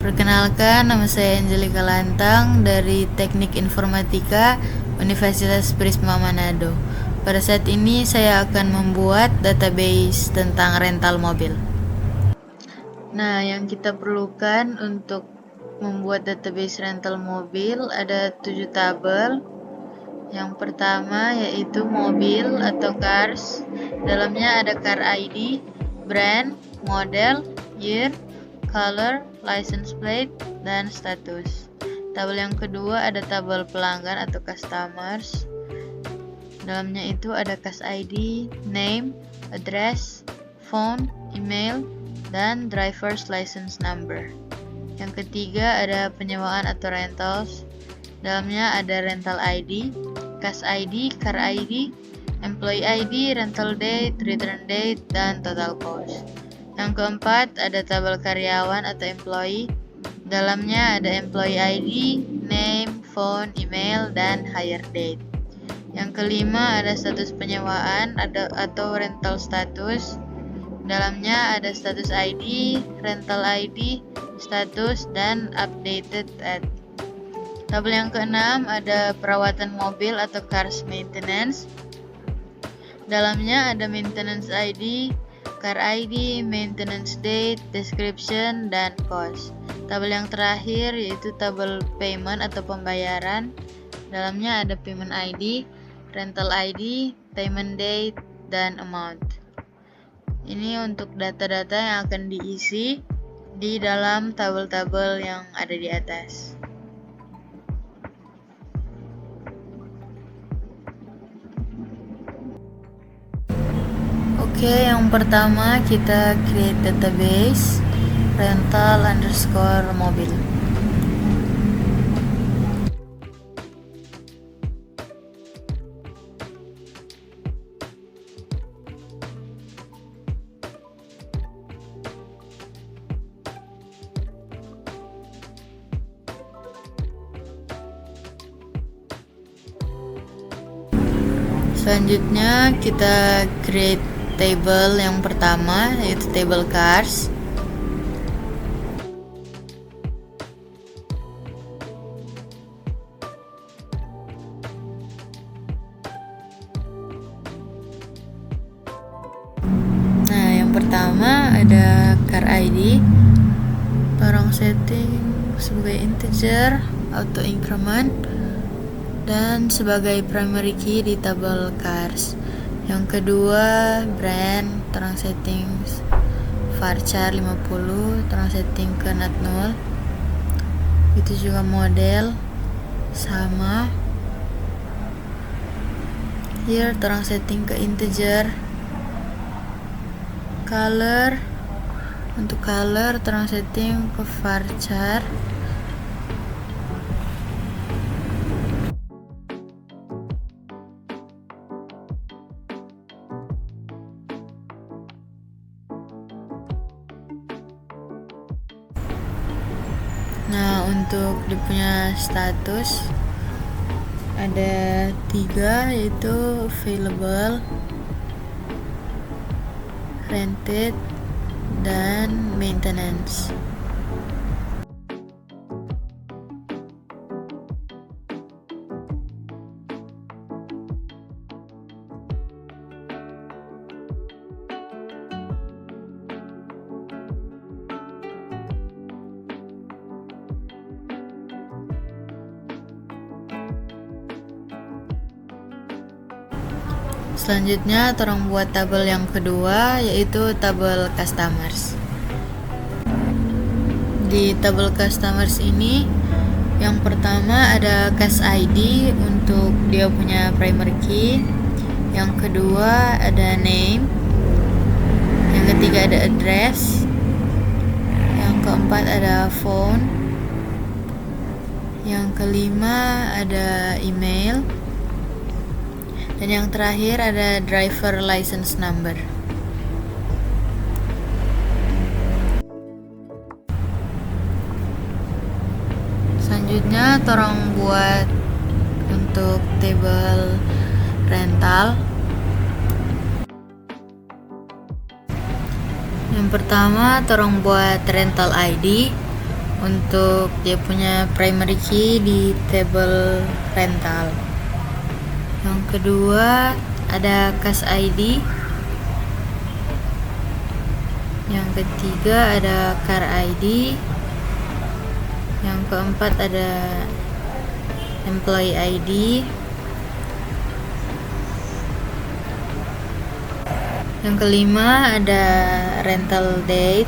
Perkenalkan, nama saya Angelika Lantang dari Teknik Informatika Universitas Prisma Manado. Pada saat ini saya akan membuat database tentang rental mobil. Nah, yang kita perlukan untuk membuat database rental mobil ada 7 tabel. Yang pertama yaitu mobil atau cars. Dalamnya ada car ID, brand, model, year, color, license plate, dan status. Tabel yang kedua ada tabel pelanggan atau customers. Dalamnya itu ada case ID, name, address, phone, email, dan driver's license number. Yang ketiga ada penyewaan atau rentals. Dalamnya ada rental ID, case ID, car ID, employee ID, rental date, return date, dan total cost. Yang keempat ada tabel karyawan atau employee. Dalamnya ada employee ID, name, phone, email, dan hire date. Yang kelima ada status penyewaan atau rental status. Dalamnya ada status ID, rental ID, status, dan updated at. Tabel yang keenam ada perawatan mobil atau cars maintenance. Dalamnya ada maintenance ID, car ID, maintenance date, description, dan cost. Tabel yang terakhir yaitu tabel payment atau pembayaran. Dalamnya ada payment ID, rental ID, payment date, dan amount. Ini untuk data-data yang akan diisi di dalam tabel-tabel yang ada di atas. Oke, yang pertama kita create database rental underscore mobil. Selanjutnya kita create table yang pertama yaitu table cars. Nah, yang pertama ada car ID. Tolong setting sebagai integer, auto increment, dan sebagai primary key di tabel cars. Yang kedua brand, terang setting varchar 50, terang setting ke not null. Itu juga model sama. Here terang setting ke integer. Color, untuk color terang setting ke varchar. Nah, untuk dia punya status ada 3 yaitu available, rented, dan maintenance. Selanjutnya orang buat tabel yang kedua yaitu tabel customers. Di tabel customers ini yang pertama ada case ID untuk dia punya primary key. Yang kedua ada name. Yang ketiga ada address. Yang keempat ada phone. Yang kelima ada email. Dan yang terakhir ada driver license number. Selanjutnya orang buat untuk table rental. Yang pertama orang buat rental ID. untuk dia punya primary key di table rental. Yang kedua ada case ID. Yang ketiga ada car ID. Yang keempat ada employee ID. Yang kelima ada rental date,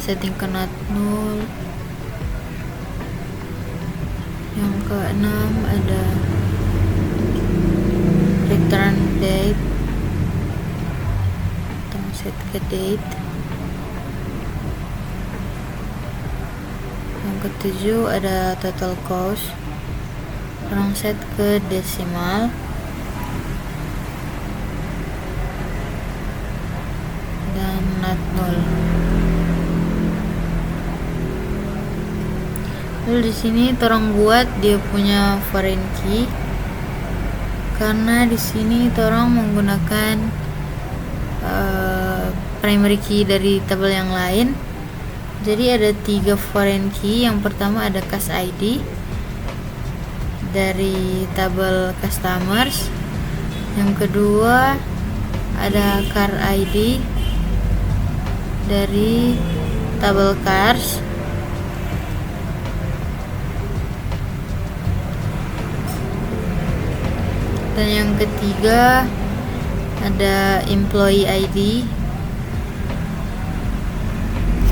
setting ke not null. Yang keenam ada return date, tolong set ke date. Yang ketujuh ada total cost, tolong set ke desimal. Dan not null. Lalu di sini torang buat dia punya foreign key, karena di sini torang menggunakan primary key dari tabel yang lain. Jadi ada 3 foreign key. Yang pertama ada case ID dari tabel customers. Yang kedua ada car ID dari tabel cars. Dan yang ketiga ada employee ID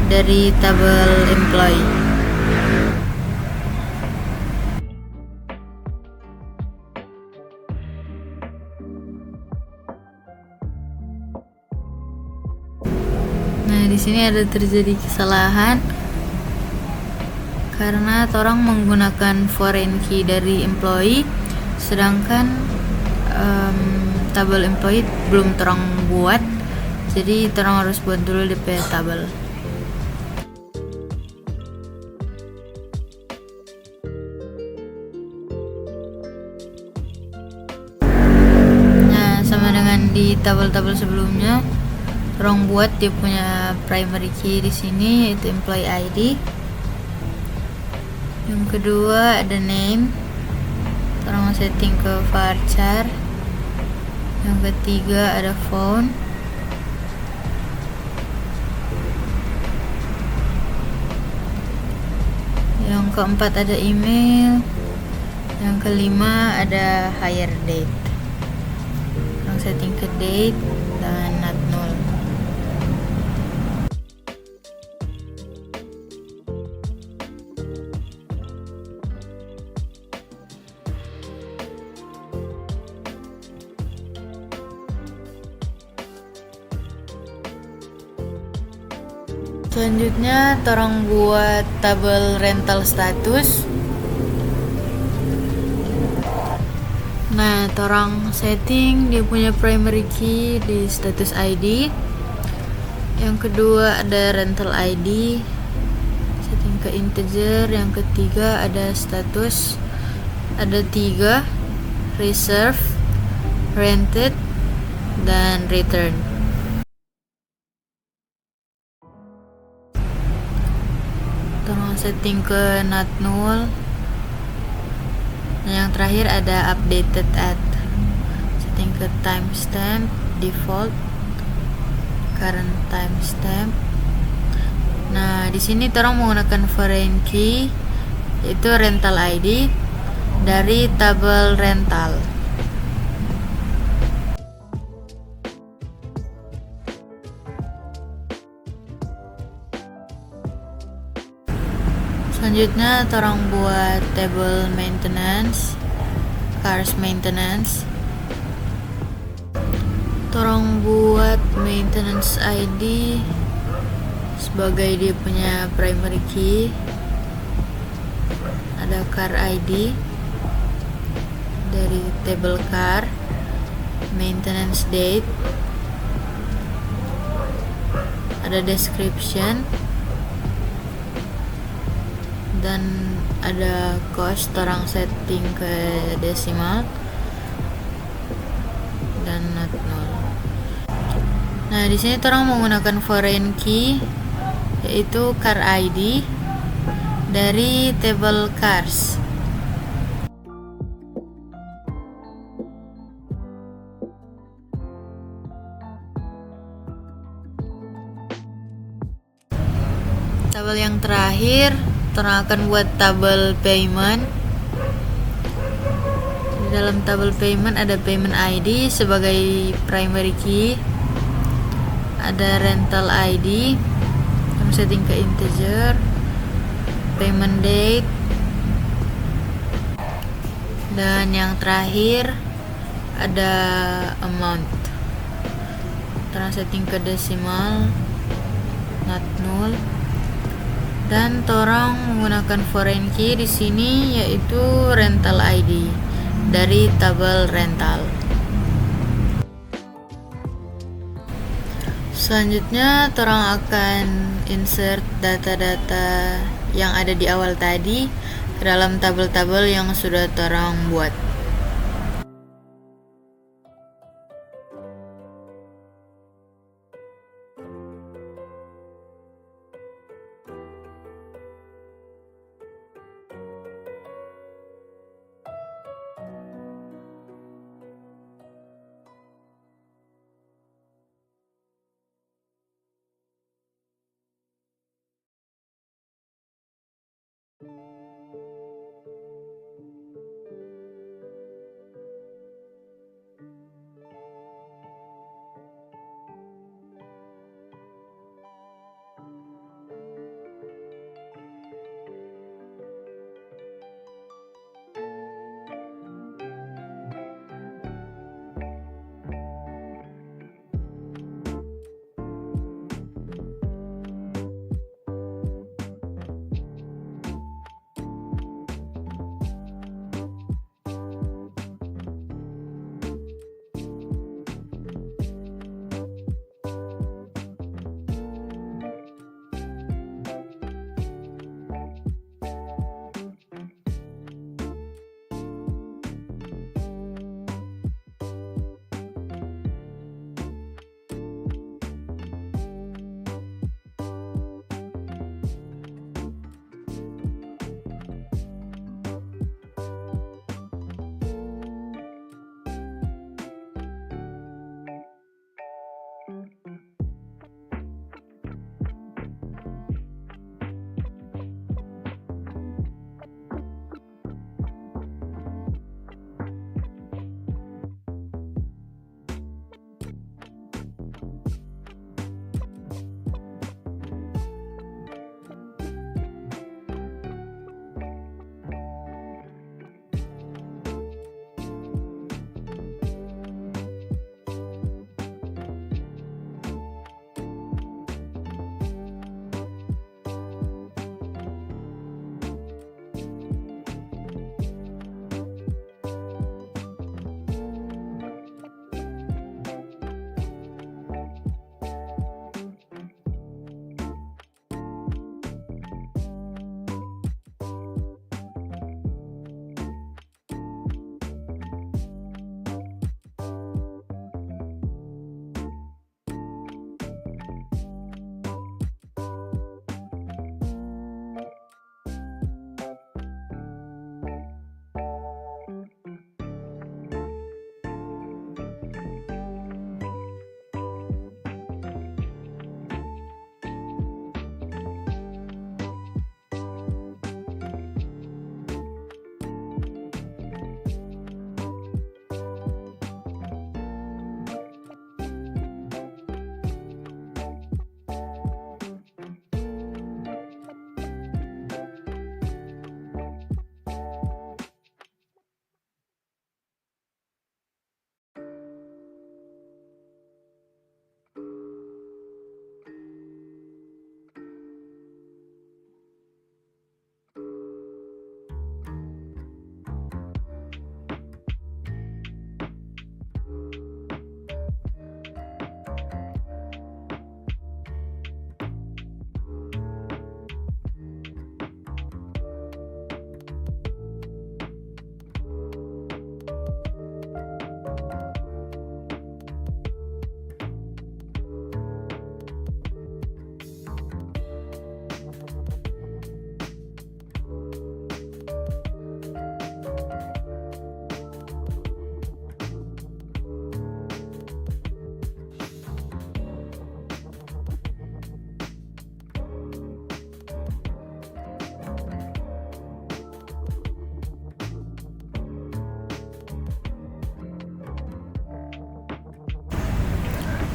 dari tabel employee. Nah, di sini ada terjadi kesalahan karena torang menggunakan foreign key dari employee, sedangkan tabel employee belum torang buat. Jadi torang harus buat dulu DP tabel. Nah, sama dengan di tabel-tabel sebelumnya, torang buat dia punya primary key di sini, yaitu employee ID. Yang kedua ada name, torang setting ke varchar. Yang ketiga ada phone. Yang keempat ada email. Yang kelima ada hire date. Torang setting ke date dan not null. Selanjutnya torang buat tabel rental status. Nah, torang setting dia punya primary key di status ID. Yang kedua ada rental ID, setting ke integer. Yang ketiga ada status, ada 3, reserve, rented, dan return. Torang setting ke not null. Dan yang terakhir ada updated at, setting ke timestamp, default, current timestamp. Nah, di sini torang menggunakan foreign key, yaitu rental ID dari tabel rental. Selanjutnya torang buat table maintenance, cars maintenance. Torang buat maintenance ID sebagai dia punya primary key. Ada car ID dari table car, maintenance date, ada description, dan ada cost. Torang setting ke desimal dan not null. Nah, di sini torang menggunakan foreign key, yaitu car ID dari table cars. Tabel yang terakhir, kita akan buat tabel payment. Di dalam tabel payment ada payment ID sebagai primary key, ada rental ID, kita setting ke integer, payment date, dan yang terakhir ada amount. Kita setting ke decimal, not null. Dan torang menggunakan foreign key di sini, yaitu rental ID dari tabel rental. Selanjutnya torang akan insert data-data yang ada di awal tadi ke dalam tabel-tabel yang sudah torang buat.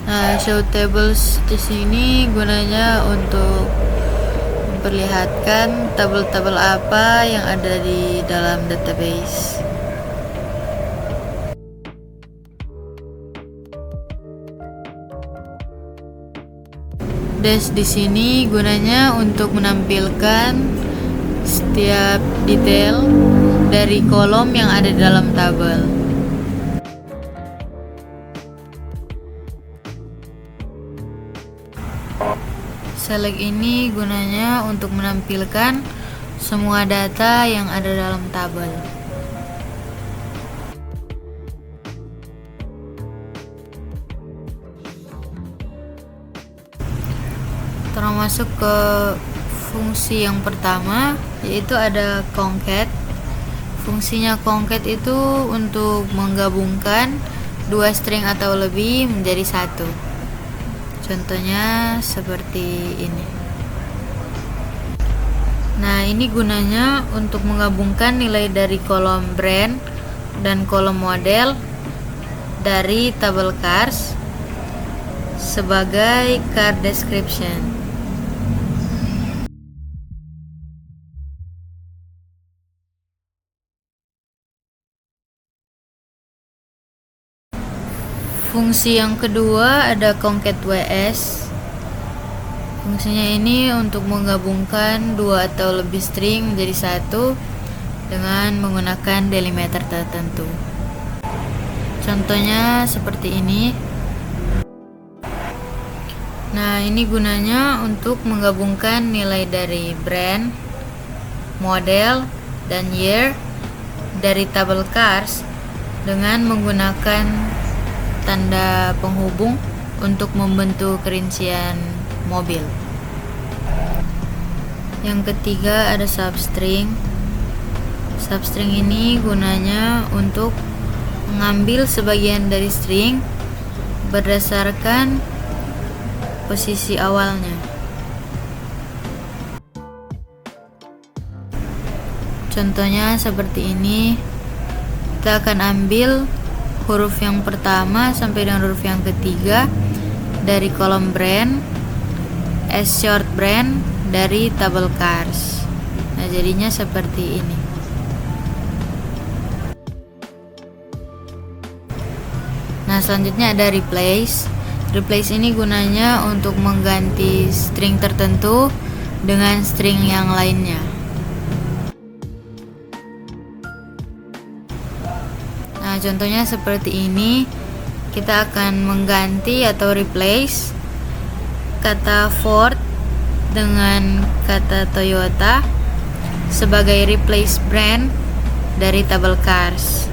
Nah, show tables di sini gunanya untuk memperlihatkan tabel-tabel apa yang ada di dalam database. Dash di sini gunanya untuk menampilkan setiap detail dari kolom yang ada di dalam tabel. Select ini gunanya untuk menampilkan semua data yang ada dalam tabel. Termasuk ke fungsi yang pertama, yaitu ada concat. Fungsinya concat itu untuk menggabungkan dua string atau lebih menjadi satu. Contohnya seperti ini. Nah, ini gunanya untuk menggabungkan nilai dari kolom brand dan kolom model dari tabel cars sebagai car description. Fungsi yang kedua ada concat ws. Fungsinya ini untuk menggabungkan dua atau lebih string menjadi satu dengan menggunakan delimiter tertentu. Contohnya seperti ini. Nah, ini gunanya untuk menggabungkan nilai dari brand, model, dan year dari tabel cars dengan menggunakan tanda penghubung untuk membentuk rincian mobil. Yang ketiga ada substring. Substring ini gunanya untuk mengambil sebagian dari string berdasarkan posisi awalnya. Contohnya seperti ini. Kita akan ambil huruf yang pertama sampai dengan huruf yang ketiga dari kolom brand, as short brand dari tabel cars. Nah, jadinya seperti ini. Nah, selanjutnya ada replace. Replace ini gunanya untuk mengganti string tertentu dengan string yang lainnya. Nah, contohnya seperti ini. Kita akan mengganti atau replace kata Ford dengan kata Toyota sebagai replace brand dari tabel cars.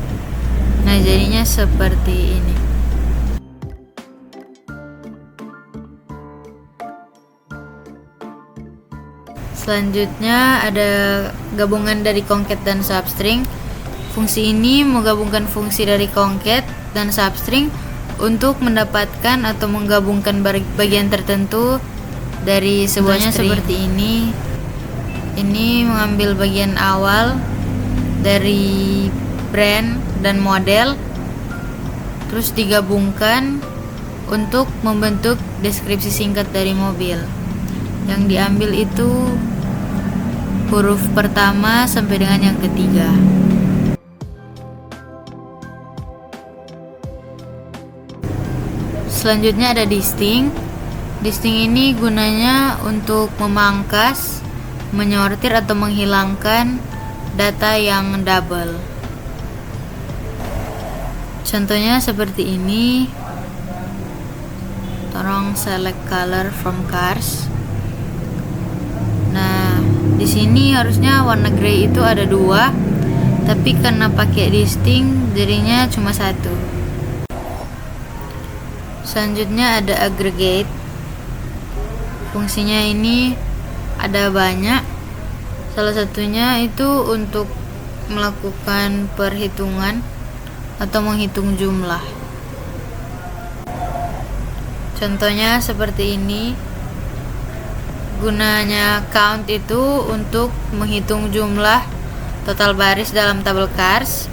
Nah, jadinya seperti ini. Selanjutnya ada gabungan dari concat dan substring. Fungsi ini menggabungkan fungsi dari concat dan substring untuk mendapatkan atau menggabungkan bagian tertentu dari sebuah string. Seperti ini. Ini mengambil bagian awal dari brand dan model, terus digabungkan untuk membentuk deskripsi singkat dari mobil. Yang diambil itu huruf pertama sampai dengan yang ketiga. Selanjutnya ada distinct. Distinct ini gunanya untuk memangkas, menyortir atau menghilangkan data yang double. Contohnya seperti ini. Tolong select color from cars. Nah, di sini harusnya warna grey itu ada 2, tapi karena pakai distinct jadinya cuma 1. Selanjutnya ada aggregate. Fungsinya ini ada banyak. Salah satunya itu untuk melakukan perhitungan atau menghitung jumlah. Contohnya seperti ini. Gunanya count itu untuk menghitung jumlah total baris dalam tabel cars.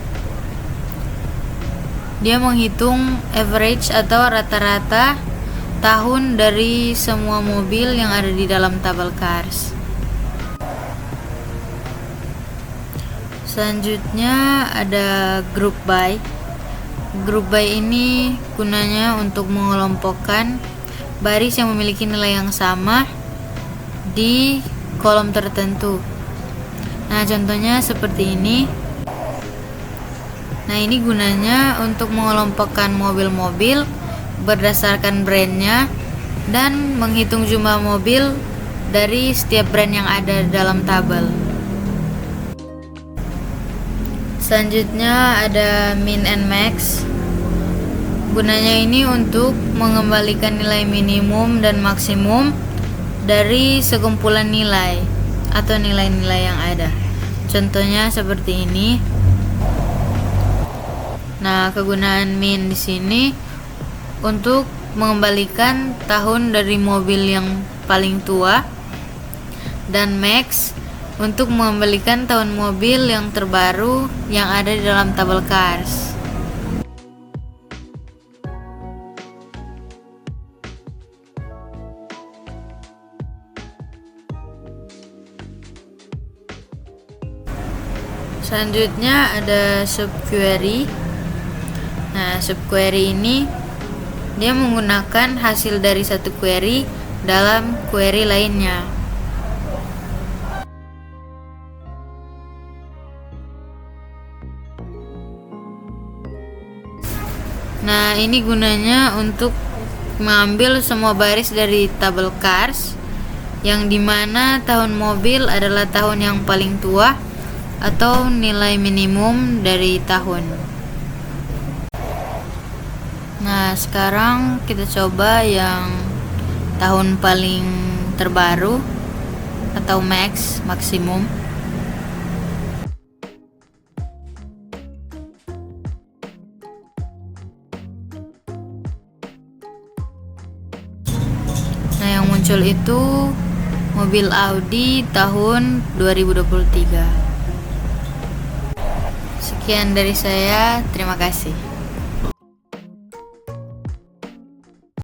Dia menghitung average atau rata-rata tahun dari semua mobil yang ada di dalam tabel Cars. Selanjutnya ada group by. Group by ini gunanya untuk mengelompokkan baris yang memiliki nilai yang sama di kolom tertentu. Nah, contohnya seperti ini. Nah, ini gunanya untuk mengelompokkan mobil-mobil berdasarkan brandnya dan menghitung jumlah mobil dari setiap brand yang ada dalam tabel. Selanjutnya ada min and max. Gunanya ini untuk mengembalikan nilai minimum dan maksimum dari sekumpulan nilai atau nilai-nilai yang ada. Contohnya seperti ini. Nah, kegunaan min di sini untuk mengembalikan tahun dari mobil yang paling tua, dan max untuk mengembalikan tahun mobil yang terbaru yang ada di dalam tabel Cars. Selanjutnya ada subquery. Nah, subquery ini dia menggunakan hasil dari satu query dalam query lainnya. Nah, ini gunanya untuk mengambil semua baris dari tabel Cars yang dimana tahun mobil adalah tahun yang paling tua atau nilai minimum dari tahun. Nah, sekarang kita coba yang tahun paling terbaru atau maksimum. Nah, yang muncul itu mobil Audi tahun 2023. Sekian dari saya, terima kasih.